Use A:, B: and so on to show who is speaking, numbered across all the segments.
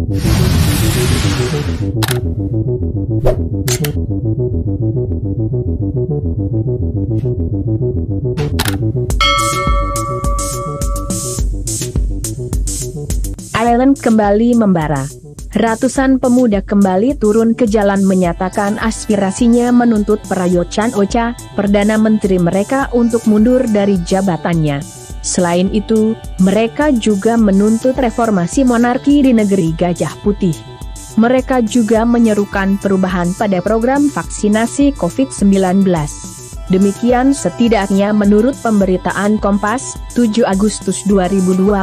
A: Thailand kembali membara. Ratusan pemuda kembali turun ke jalan menyatakan aspirasinya menuntut Prayut Chan-o-cha, Perdana Menteri mereka, untuk mundur dari jabatannya. Selain itu, mereka juga menuntut reformasi monarki di negeri Gajah Putih. Mereka juga menyerukan perubahan pada program vaksinasi COVID-19. Demikian setidaknya menurut pemberitaan Kompas, 7 Agustus 2021.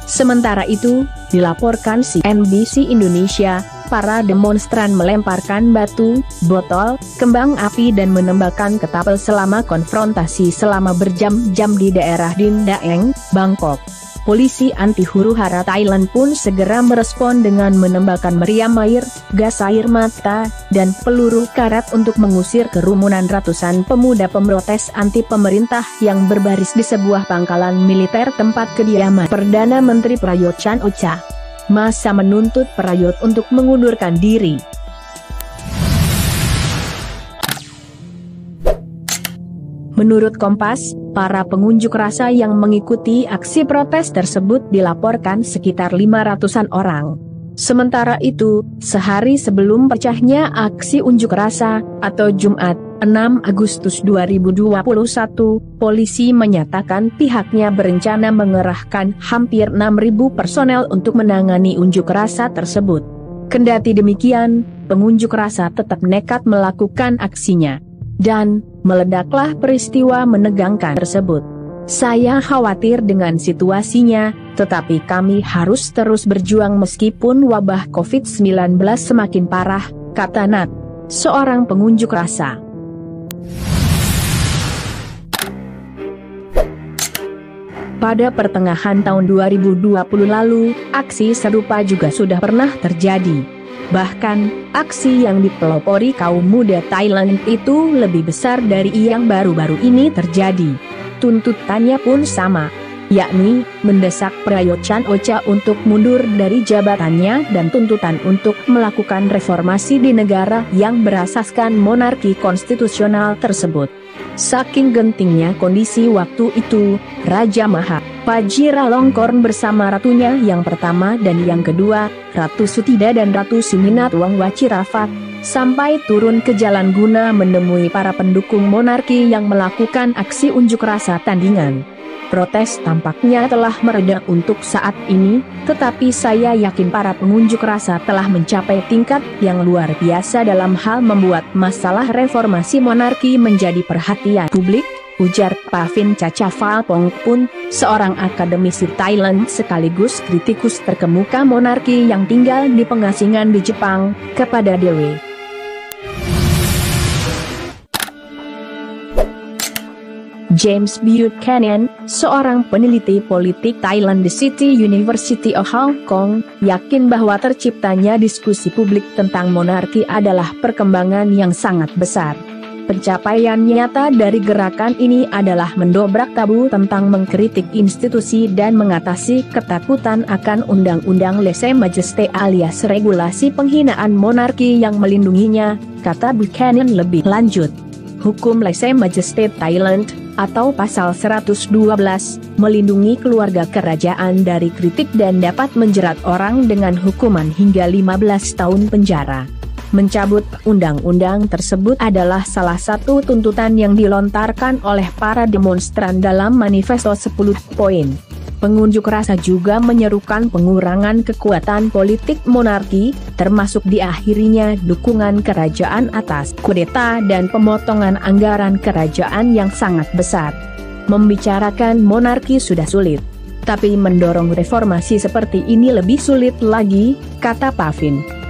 A: Sementara itu, dilaporkan CNBC Indonesia, para demonstran melemparkan batu, botol, kembang api dan menembakkan ketapel selama konfrontasi selama berjam-jam di daerah Din Daeng, Bangkok. Polisi anti huru-hara Thailand pun segera merespon dengan menembakkan meriam air, gas air mata, dan peluru karet untuk mengusir kerumunan ratusan pemuda pemrotes anti pemerintah yang berbaris di sebuah pangkalan militer tempat kediaman Perdana Menteri Prayut Chan-o-cha. Massa menuntut Prayut untuk mengundurkan diri. Menurut Kompas, para pengunjuk rasa yang mengikuti aksi protes tersebut dilaporkan sekitar 500-an orang. Sementara itu, sehari sebelum pecahnya aksi unjuk rasa, atau Jumat, 6 Agustus 2021, polisi menyatakan pihaknya berencana mengerahkan hampir 6.000 personel untuk menangani unjuk rasa tersebut. Kendati demikian, pengunjuk rasa tetap nekat melakukan aksinya. Dan, meledaklah peristiwa menegangkan tersebut. Saya khawatir dengan situasinya, tetapi kami harus terus berjuang meskipun wabah COVID-19 semakin parah, kata Nat, seorang pengunjuk rasa. Pada pertengahan tahun 2020 lalu, aksi serupa juga sudah pernah terjadi. Bahkan, aksi yang dipelopori kaum muda Thailand itu lebih besar dari yang baru-baru ini terjadi. Tuntutannya pun sama, yakni mendesak Prayut Chan-o-cha untuk mundur dari jabatannya dan tuntutan untuk melakukan reformasi di negara yang berasaskan monarki konstitusional tersebut. Saking gentingnya kondisi waktu itu, Raja Maha Vajiralongkorn bersama ratunya yang pertama dan yang kedua, Ratu Sutida dan Ratu Siminatwang Wachirafat, sampai turun ke jalan guna menemui para pendukung monarki yang melakukan aksi unjuk rasa tandingan. Protes tampaknya telah mereda untuk saat ini, tetapi saya yakin para pengunjuk rasa telah mencapai tingkat yang luar biasa dalam hal membuat masalah reformasi monarki menjadi perhatian publik, ujar Pavin Chachavalpongpun, seorang akademisi Thailand sekaligus kritikus terkemuka monarki yang tinggal di pengasingan di Jepang, kepada DW. James Buchanan, seorang peneliti politik Thailand di City University of Hong Kong, yakin bahwa terciptanya diskusi publik tentang monarki adalah perkembangan yang sangat besar. Pencapaian nyata dari gerakan ini adalah mendobrak tabu tentang mengkritik institusi dan mengatasi ketakutan akan undang-undang lèse-majesté alias regulasi penghinaan monarki yang melindunginya, kata Buchanan lebih lanjut. Hukum lèse-majesté Thailand, atau pasal 112, melindungi keluarga kerajaan dari kritik dan dapat menjerat orang dengan hukuman hingga 15 tahun penjara. Mencabut undang-undang tersebut adalah salah satu tuntutan yang dilontarkan oleh para demonstran dalam manifesto 10 poin. Pengunjuk rasa juga menyerukan pengurangan kekuatan politik monarki, termasuk diakhirinya dukungan kerajaan atas kudeta dan pemotongan anggaran kerajaan yang sangat besar. Membicarakan monarki sudah sulit, tapi mendorong reformasi seperti ini lebih sulit lagi, kata Pavin.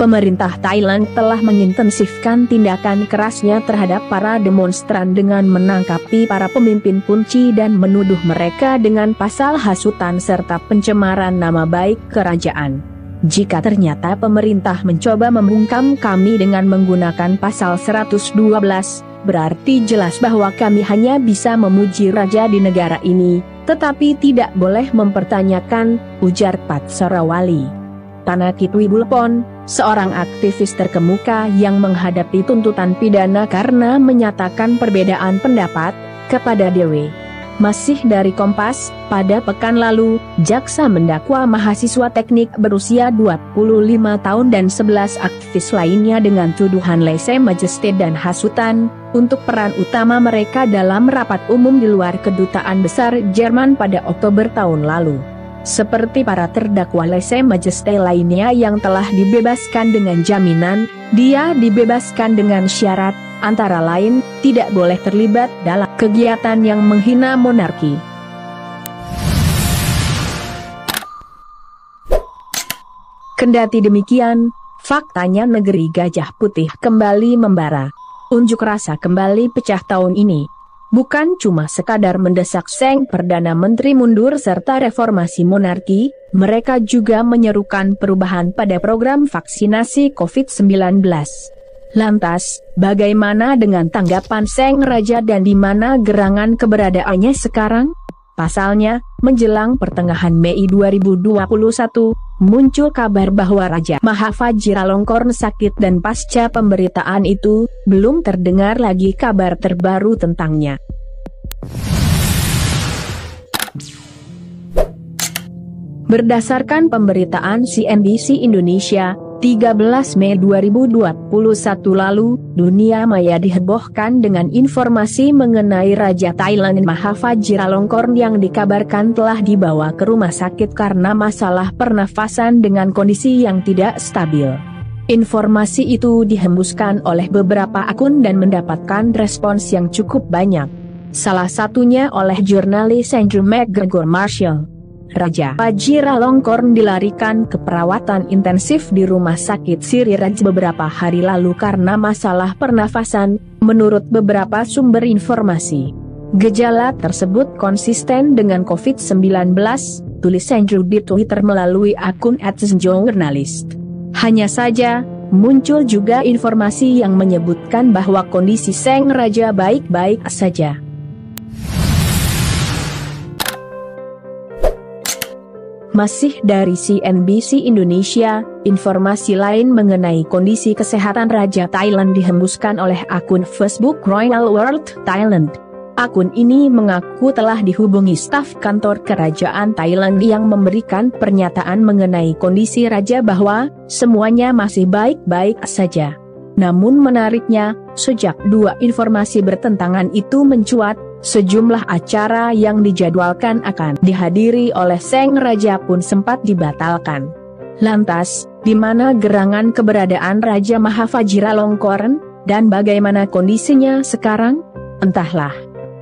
A: Pemerintah Thailand telah mengintensifkan tindakan kerasnya terhadap para demonstran dengan menangkapi para pemimpin kunci dan menuduh mereka dengan pasal hasutan serta pencemaran nama baik kerajaan. Jika ternyata pemerintah mencoba membungkam kami dengan menggunakan pasal 112, berarti jelas bahwa kami hanya bisa memuji raja di negara ini, tetapi tidak boleh mempertanyakan, ujar Pat Sarawali. Tanaki Twibulpon, seorang aktivis terkemuka yang menghadapi tuntutan pidana karena menyatakan perbedaan pendapat, kepada DW. Masih dari Kompas, pada pekan lalu, jaksa mendakwa mahasiswa teknik berusia 25 tahun dan 11 aktivis lainnya dengan tuduhan lese majesté dan hasutan, untuk peran utama mereka dalam rapat umum di luar kedutaan besar Jerman pada Oktober tahun lalu. Seperti para terdakwa lese majesté lainnya yang telah dibebaskan dengan jaminan, dia dibebaskan dengan syarat, antara lain, tidak boleh terlibat dalam kegiatan yang menghina monarki. Kendati demikian, faktanya negeri Gajah Putih kembali membara. Unjuk rasa kembali pecah tahun ini. Bukan cuma sekadar mendesak Sang Perdana Menteri mundur serta reformasi monarki, mereka juga menyerukan perubahan pada program vaksinasi COVID-19. Lantas, bagaimana dengan tanggapan Sang Raja dan di mana gerangan keberadaannya sekarang? Pasalnya, menjelang pertengahan Mei 2021, muncul kabar bahwa Raja Mahavajiralongkorn sakit dan pasca pemberitaan itu, belum terdengar lagi kabar terbaru tentangnya. Berdasarkan pemberitaan CNBC Indonesia, 13 Mei 2021 lalu, dunia maya dihebohkan dengan informasi mengenai Raja Thailand Mahavajiralongkorn yang dikabarkan telah dibawa ke rumah sakit karena masalah pernafasan dengan kondisi yang tidak stabil. Informasi itu dihembuskan oleh beberapa akun dan mendapatkan respons yang cukup banyak. Salah satunya oleh jurnalis Andrew McGregor Marshall. Raja Vajiralongkorn dilarikan ke perawatan intensif di Rumah Sakit Sri Raj beberapa hari lalu karena masalah pernafasan, menurut beberapa sumber informasi. Gejala tersebut konsisten dengan COVID-19, tulis Andrew di Twitter melalui akun @journalist. Hanya saja, muncul juga informasi yang menyebutkan bahwa kondisi Sang Raja baik-baik saja. Masih dari CNBC Indonesia, informasi lain mengenai kondisi kesehatan Raja Thailand dihembuskan oleh akun Facebook Royal World Thailand. Akun ini mengaku telah dihubungi staf kantor kerajaan Thailand yang memberikan pernyataan mengenai kondisi Raja bahwa semuanya masih baik-baik saja. Namun menariknya, sejak dua informasi bertentangan itu mencuat, sejumlah acara yang dijadwalkan akan dihadiri oleh Sang Raja pun sempat dibatalkan. Lantas, di mana gerangan keberadaan Raja Mahavajiralongkorn, dan bagaimana kondisinya sekarang? Entahlah.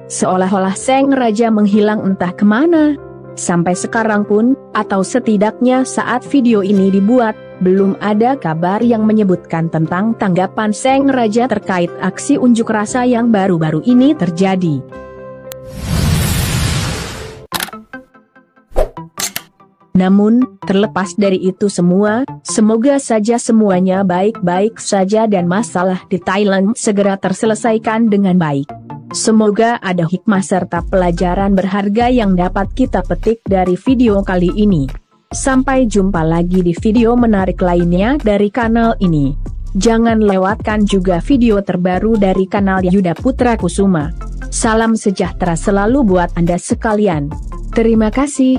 A: Seolah-olah Sang Raja menghilang entah kemana. Sampai sekarang pun, atau setidaknya saat video ini dibuat, belum ada kabar yang menyebutkan tentang tanggapan Sang Raja terkait aksi unjuk rasa yang baru-baru ini terjadi. Namun, terlepas dari itu semua, semoga saja semuanya baik-baik saja dan masalah di Thailand segera terselesaikan dengan baik. Semoga ada hikmah serta pelajaran berharga yang dapat kita petik dari video kali ini. Sampai jumpa lagi di video menarik lainnya dari kanal ini. Jangan lewatkan juga video terbaru dari kanal Yuda Putra Kusuma. Salam sejahtera selalu buat Anda sekalian. Terima kasih.